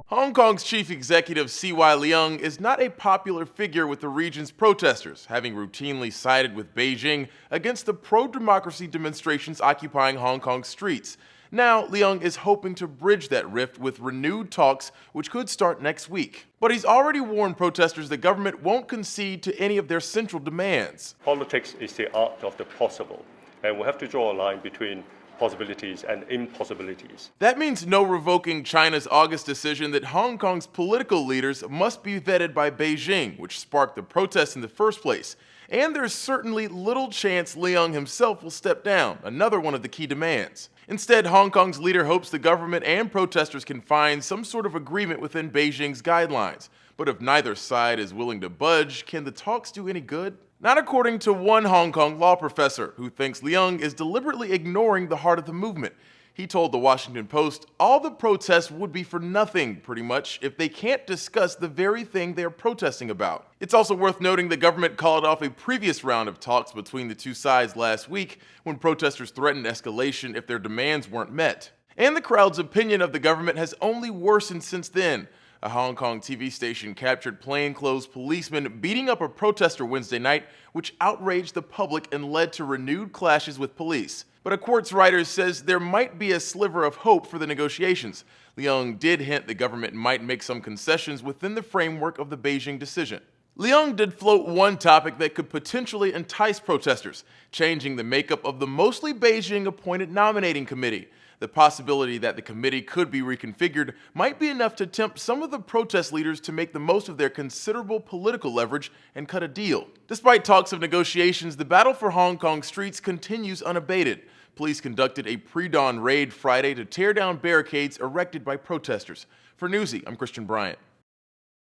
Hong Kong's chief executive CY Leung is not a popular figure with the region's protesters, having routinely sided with Beijing against the pro-democracy demonstrations occupying Hong Kong's streets. Now, Leung is hoping to bridge that rift with renewed talks, which could start next week. But he's already warned protesters the government won't concede to any of their central demands. Politics is the art of the possible, and we have to draw a line between possibilities and impossibilities. That means no revoking China's August decision that Hong Kong's political leaders must be vetted by Beijing, which sparked the protests in the first place. And there's certainly little chance Leung himself will step down, another one of the key demands. Instead, Hong Kong's leader hopes the government and protesters can find some sort of agreement within Beijing's guidelines. But if neither side is willing to budge, can the talks do any good? Not according to one Hong Kong law professor who thinks Leung is deliberately ignoring the heart of the movement. He told the Washington Post all the protests would be for nothing, pretty much, if they can't discuss the very thing they are protesting about. It's also worth noting the government called off a previous round of talks between the two sides last week when protesters threatened escalation if their demands weren't met. And the crowd's opinion of the government has only worsened since then. A Hong Kong TV station captured plainclothes policemen beating up a protester Wednesday night, which outraged the public and led to renewed clashes with police. But a Quartz writer says there might be a sliver of hope for the negotiations. Leung did hint the government might make some concessions within the framework of the Beijing decision. Leung did float one topic that could potentially entice protesters, changing the makeup of the mostly Beijing-appointed nominating committee. The possibility that the committee could be reconfigured might be enough to tempt some of the protest leaders to make the most of their considerable political leverage and cut a deal. Despite talks of negotiations, the battle for Hong Kong streets continues unabated. Police conducted a pre-dawn raid Friday to tear down barricades erected by protesters. For Newsy, I'm Christian Bryant.